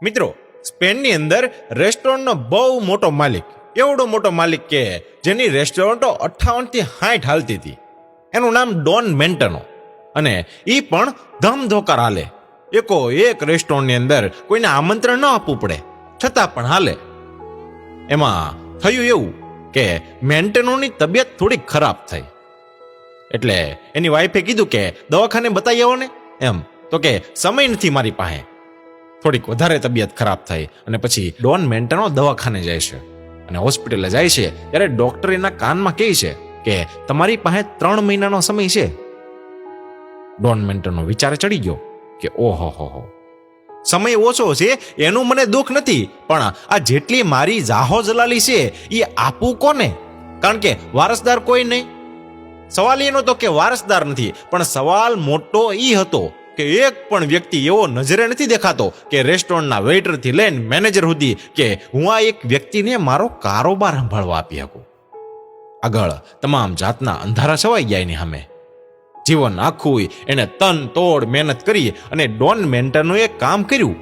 મિત્રો, સ્પેનની અંદર રેસ્ટોરન્ટનો બહુ મોટો માલિક, એવડો મોટો માલિક કે જેની રેસ્ટોરન્ટો 58 થી 60 હાલતી હતી. એનું નામ ડોન મેન્ટનો. અને એ પણ ધમધોકાર હાલે. એકો એક રેસ્ટોરન્ટની અંદર કોઈને આમંત્રણ ન આપવું પડે છતાં પણ હાલે. એમાં થયું એવું કે મેન્ટેનોની તબિયત થોડી ખરાબ થઈ. એટલે એની વાઈફે કીધું કે દવાખાને બતાવી આવો ને એમ. તો કે સમય નથી મારી પાસે. થોડીક વધારે તબિયત ખરાબ થઈ અને પછી ડોન મેન્ટેનો દવાખાને જાય છે અને હોસ્પિટલે જાય છે ત્યારે ડોક્ટર એના કાનમાં કહે છે કે તમારી પાસે 3 મહિનાનો સમય છે. ડોન મેન્ટેનો વિચારે ચડી ગયો કે ઓહો હો, સમય ઓછો છે એનું મને દુઃખ નથી, પણ આ જેટલી મારી જાહો જલાલી છે એ આપું કોને? કારણ કે વારસદાર કોઈ નહીં. સવાલ એનો તો કે વારસદાર નથી, પણ સવાલ મોટો ઈ હતો કે એક પણ વ્યક્તિ એવો નજરે નથી દેખાતો કે રેસ્ટોરન્ટના વેઇટરથી લઈને મેનેજર સુધી કે હું આ એક વ્યક્તિને મારો કારોબાર સંભાળવા આપી શકું. આગળ તમામ જાતના અંધારા છવાઈ ગયા એની સામે. જીવન આખું એને તન તોડ મહેનત કરી અને ડોન મેન્ટનોએ કામ કર્યું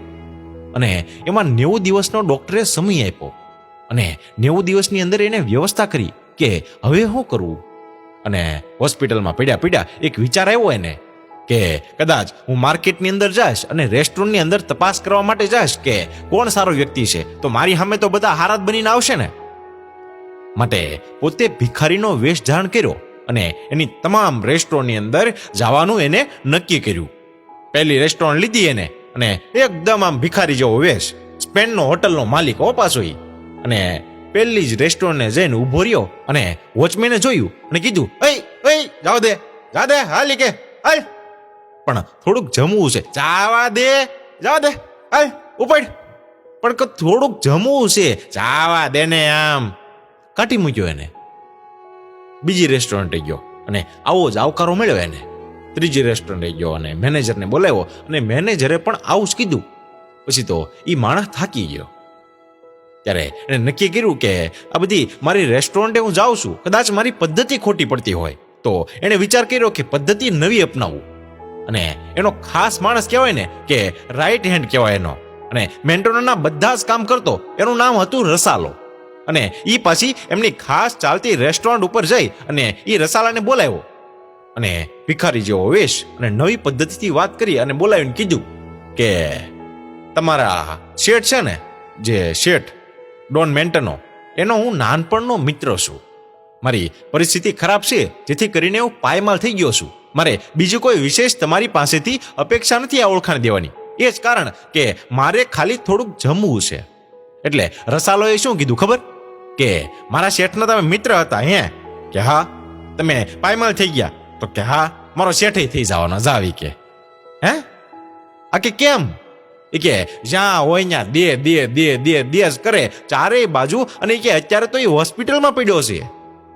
અને એમાં 90 દિવસનો ડોક્ટરે સમય આપ્યો અને 90 દિવસની અંદર એને વ્યવસ્થા કરી કે હવે શું કરવું. અને હોસ્પિટલમાં પડ્યા એક વિચાર આવ્યો એને કે કદાચ હું માર્કેટની અંદર જઈશ અને રેસ્ટોરન્ટની અંદર તપાસ કરવા માટે જઈશ કે કોણ સારો વ્યક્તિ છે, તો મારી સામે તો બધા હારાત બનીને આવશે ને. માટે પોતે ભિખારીનો વેશ ધારણ કર્યો અને એની તમામ રેસ્ટોરન્ટની અંદર જવાનું એને નક્કી કર્યું. પહેલી રેસ્ટોરન્ટ લીધી એને અને એકદમ આમ ભિખારી જેવો વેશ, સ્પેનનો હોટલનો માલિક હો પાછો ઈ. અને પહેલી જ રેસ્ટોરન્ટને જઈને ઊભો રહ્યો અને વોચમેને જોયું અને કીધું એય જાવ દે હાલી કે હાલ, પણ થોડુંક જમવું છે. જાવા દે હાલ ઉપાડ, પણ થોડુંક જમવું છે, જાવા દે ને. આમ કાઢી મૂક્યો એને. બીજી રેસ્ટોરન્ટે ગયો અને આવો જ આવકારો મળ્યો એને. ત્રીજી રેસ્ટોરન્ટે ગયો અને મેનેજરને બોલાવ્યો અને મેનેજરે પણ આવું જ કીધું. પછી તો એ માણસ થાકી ગયો. ત્યારે એને નક્કી કર્યું કે આ બધી મારી રેસ્ટોરન્ટે હું જાઉં છું, કદાચ મારી પદ્ધતિ ખોટી પડતી હોય, તો એને વિચાર કર્યો કે પદ્ધતિ નવી અપનાવું. અને એનો ખાસ માણસ કહેવાય ને કે રાઈટ હેન્ડ કહેવાય એનો. અને મેન્ટોનના બધા જ કામ કરતો. એનું નામ હતું રસાલો. અને એ પાછી એમની ખાસ ચાલતી રેસ્ટોરન્ટ ઉપર જઈ અને એ રસાલાને બોલાવ્યો અને ભિખારી જેવો વેશ અને નવી પદ્ધતિથી વાત કરી અને બોલાવીને કીધું કે તમારા શેઠ છે ને, જે શેઠ ડોન મેન્ટનો, એનો હું નાનપણનો મિત્ર છું. મારી પરિસ્થિતિ ખરાબ છે જેથી કરીને હું પાયમાલ થઈ ગયો છું. મારે બીજું કોઈ વિશેષ તમારી પાસેથી અપેક્ષા નથી આ ઓળખાણ દેવાની. એ જ કારણ કે મારે ખાલી થોડુંક જમવું છે. એટલે રસાલોએ શું કીધું ખબર? કે મારા શેઠના તમે મિત્ર હતા હે? કે હા. તમે પાયમાલ થઈ ગયા? તો કે હા, મારો શેઠ થઈ જવાનો જાવી કે. હે આ કે કેમ? એ કે જ્યાં હોય ત્યાં દે જ કરે ચારેય બાજુ. અને કે અત્યારે તો એ હોસ્પિટલમાં પડ્યો છે.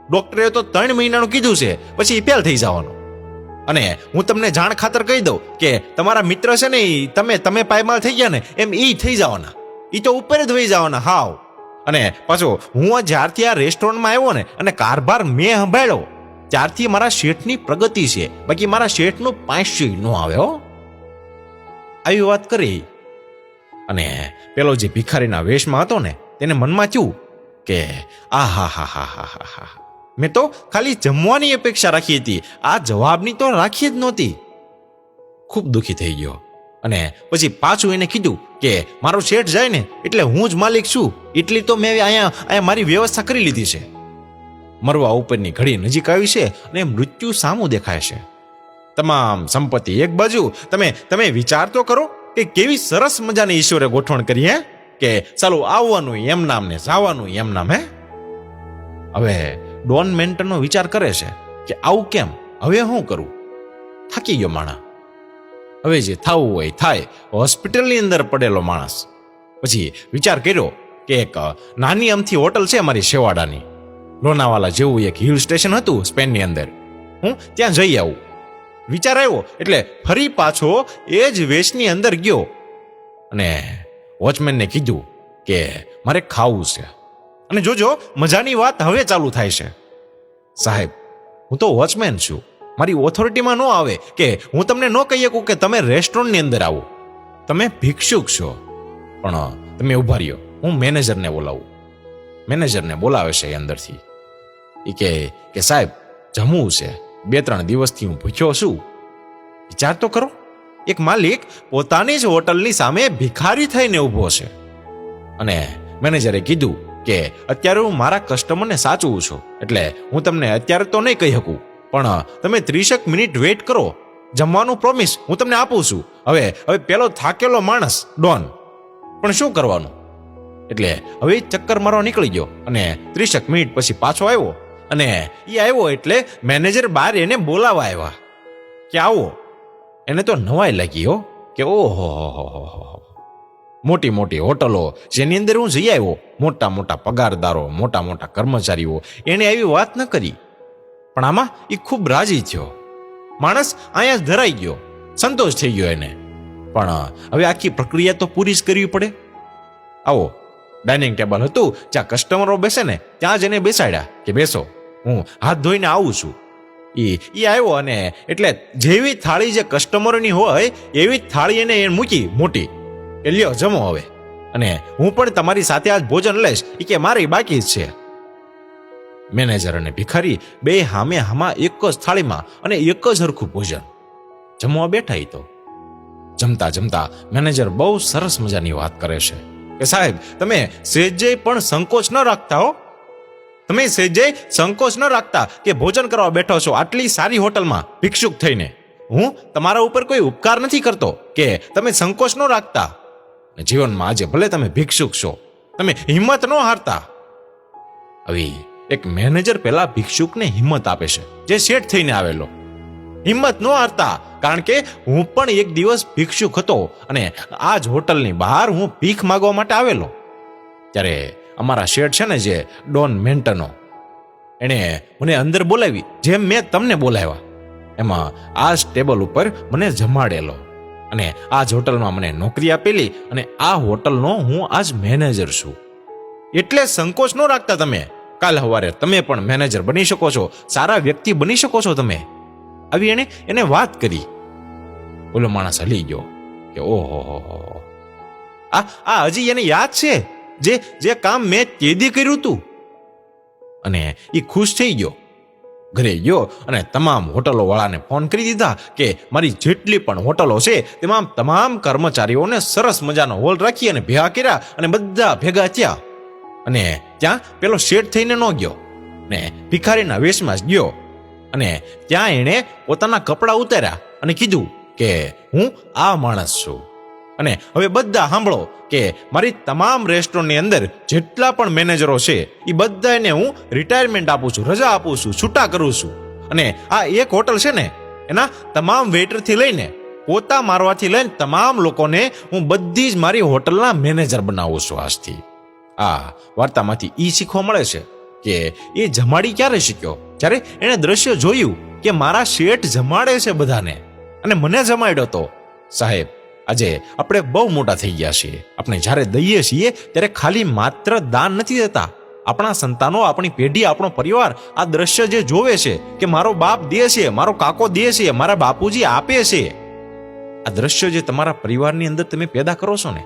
ડોક્ટરે તો 3 મહિનાનું કીધું છે, પછી ફેલ થઈ જવાનો. અને હું તમને જાણ ખાતર કહી દઉં કે તમારા મિત્ર છે ને, તમે પાયમાલ થઈ ગયા ને એમ ઈ થઈ જવાના. ઈ તો ઉપર જ વહી જવાના હાવ. અને પાછો હું જ્યારથી આ રેસ્ટોરન્ટમાં આવ્યો ને અને કારભાર મેં સંભાળ્યો ત્યારથી મારા શેઠની પ્રગતિ છે. બાકી મારા શેઠનું પાંચી ન આવે હો. આવી વાત કરી. અને પેલો જે ભિખારીના વેશમાં હતો ને તેને મનમાં થયું કે આ મેં તો ખાલી જમવાની અપેક્ષા રાખી હતી, આ જવાબની તો રાખી જ નહોતી. ખૂબ દુઃખી થઈ ગયો. અને પછી પાછું એને કીધું કે મારો શેઠ જાય ને એટલે હું જ માલિક છું, એટલી તો મેં અહીંયા મારી વ્યવસ્થા કરી લીધી છે. મરવા ઉપરની ઘડી નજીક આવી છે અને મૃત્યુ સામું દેખાય છે. તમામ સંપત્તિ એક બાજુ. તમે વિચાર તો કરો કે કેવી સરસ મજાની ઈશ્વરે ગોઠવણ કરી હે, કે ચાલો આવવાનું એમ નામ ને જવાનું એમ નામ. હે હવે ડોન મેન્ટનો વિચાર કરે છે કે આવું કેમ, હવે શું કરું? થાકી ગયો માણસ. હવે જે થવું હોય થાય. હોસ્પિટલની અંદર પડેલો માણસ. પછી વિચાર કર્યો કે એક નાની અમથી હોટલ છે અમારી શેવાડાની, લોનાવાલા જેવું એક હિલ સ્ટેશન હતું સ્પેનની અંદર, હું ત્યાં જઈ આવું. વિચાર આવ્યો એટલે ફરી પાછો એ જ વેશની અંદર ગયો અને વોચમેનને કીધું કે મારે ખાવું છે. અને જોજો મજાની વાત હવે ચાલુ થાય છે. સાહેબ, હું તો વોચમેન છું, મારી ઓથોરિટીમાં ન આવે કે હું તમને ન કહી શકું કે તમે રેસ્ટોરન્ટની અંદર આવો. તમે ભિક્ષુક છો. પણ તમે ઉભા રહ્યો, હું મેનેજરને બોલાવું. મેનેજરને બોલાવે છે એ અંદરથી. એ કે સાહેબ જમવું છે, 2-3 દિવસથી હું ભૂખ્યો છું. વિચાર તો કરો, એક માલિક પોતાની જ હોટલની સામે ભિખારી થઈને ઊભો છે. અને મેનેજરે કીધું કે અત્યારે હું મારા કસ્ટમરને સાચવું છું, એટલે હું તમને અત્યારે તો નહીં કહી શકું, પણ તમે 30 મિનિટ વેઇટ કરો, જમવાનું પ્રોમિસ હું તમને આપું છું. હવે પેલો થાકેલો માણસ ડોન, પણ શું કરવાનું? એટલે હવે ચક્કર મારવા નીકળી ગયો અને 30 મિનિટ પછી પાછો આવ્યો. અને એ આવ્યો એટલે મેનેજર બહાર એને બોલાવા આવ્યા કે આવો. એને તો નવાઈ લાગી હો કે ઓહો, મોટી મોટી હોટલો જેની અંદર હું જઈ આવ્યો, મોટા મોટા પગારદારો, મોટા મોટા કર્મચારીઓ, એને આવી વાત ન કરી. પણ આમાં એ ખૂબ રાજી થયો. માણસ અહીંયા જ ધરાઈ ગયો, સંતોષ થઈ ગયો એને. પણ હવે આખી પ્રક્રિયા તો પૂરી જ કરવી પડે. આવો ડાઇનિંગ ટેબલ હતું, જ્યાં કસ્ટમરો બેસે ને ત્યાં જ એને બેસાડ્યા કે બેસો, હું હાથ ધોઈને આવું છું. એ આવ્યો અને એટલે જેવી થાળી જે કસ્ટમરોની હોય એવી જ થાળી એને મૂકી મોટી કે લ્યો જમો હવે, અને હું પણ તમારી સાથે આજ ભોજન લઈશ. એ કે મારી બાકી જ છે. મેનેજર અને ભિખારી બે હામે હામા એક જ થાળીમાં અને એક જ હરખું ભોજન જમવા બેઠા. તો જમતા જમતા મેનેજર બહુ સરસ મજાની વાત કરે છે કે સાહેબ તમે સહેજે પણ સંકોચ ન રાખતા હો, તમે સહેજે સંકોચ ન રાખતા કે ભોજન કરવા બેઠો છો આટલી સારી હોટલમાં ભિક્ષુક થઈને. હું તમારા ઉપર કોઈ ઉપકાર નથી કરતો કે તમે સંકોચ ન રાખતા. જીવનમાં આજે ભલે તમે ભિક્ષુક છો, તમે હિંમત ન હારતા. આવી એક મેનેજર પેલા ભિક્ષુકને હિંમત આપે છે જે શેઠ થઈને આવેલો. હિંમત ન હારતા, કારણ કે હું પણ એક દિવસ ભિક્ષુક હતો અને આ જ હોટલની બહાર હું ભીખ માંગવા માટે આવેલો. ત્યારે અમારા શેઠ છે ને જે ડોન મેન્ટનો, એણે મને અંદર બોલાવી જેમ મેં તમને બોલાવ્યા. એમાં આ જ ટેબલ ઉપર મને જમાડેલો અને આ જ હોટલમાં મને નોકરી આપેલી અને આ હોટલનો હું આજ મેનેજર છું. એટલે સંકોચ ન રાખતા તમે. કાલ સવારે તમે પણ મેનેજર બની શકો છો, સારા વ્યક્તિ બની શકો છો તમે. આવી એને વાત કરી. ઓલો માણસ હલી ગયો કે ઓહો, આ હજી એને યાદ છે જે કામ મેં તેદી કર્યું હતું. અને એ ખુશ થઈ ગયો. ઘરે ગયો અને તમામ હોટલો વાળાને ફોન કરી દીધા કે મારી જેટલી પણ હોટલો છે તેમાં તમામ કર્મચારીઓને સરસ મજાનો હોલ રાખી અને ભેગા કર્યા અને બધા ભેગા થયા. અને ત્યાં પેલો શેઠ થઈને ન ગયો ને ભિખારીના વેશમાં જ ગયો. અને ત્યાં એણે પોતાના કપડાં ઉતાર્યા અને કીધું કે હું આ માણસ છું. અને હવે બધા સાંભળો કે મારી તમામ રેસ્ટોરન્ટની અંદર જેટલા પણ મેનેજરો છે એ બધાને હું રિટાયરમેન્ટ આપું છું, રજા આપું છું, છૂટા કરું છું. અને આ એક હોટલ છે ને એના તમામ વેઇટરથી લઈને પોતા મારવાથી લઈને તમામ લોકોને હું બધી જ મારી હોટલના મેનેજર બનાવું છું આજથી. આ વાર્તામાંથી એ શીખવા મળે છે કે એ જમાડી ક્યારે શીખ્યો? જ્યારે એણે દ્રશ્ય જોયું કે મારા શેઠ જમાડે છે બધાને અને મને જમાડ્યો તો. સાહેબ આજે આપણે બહુ મોટા થઈ ગયા છીએ. આપણે જ્યારે દઈએ છીએ ત્યારે ખાલી માત્ર દાન નથી દેતા. આપણા સંતાનો, આપણી પેઢી, આપણો પરિવાર આ દ્રશ્ય જે જોવે છે કે મારો બાપ દે છે, મારો કાકો દે છે, મારા બાપુજી આપે છે, આ દ્રશ્ય જે તમારા પરિવારની અંદર તમે પેદા કરો છો ને,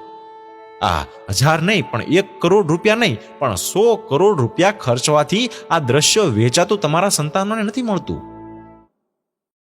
આ 1000 નહીં પણ 1 કરોડ રૂપિયા નહીં પણ 100 કરોડ રૂપિયા ખર્ચવાથી આ દ્રશ્ય વેચાતું તમારા સંતાનોને નથી મળતું.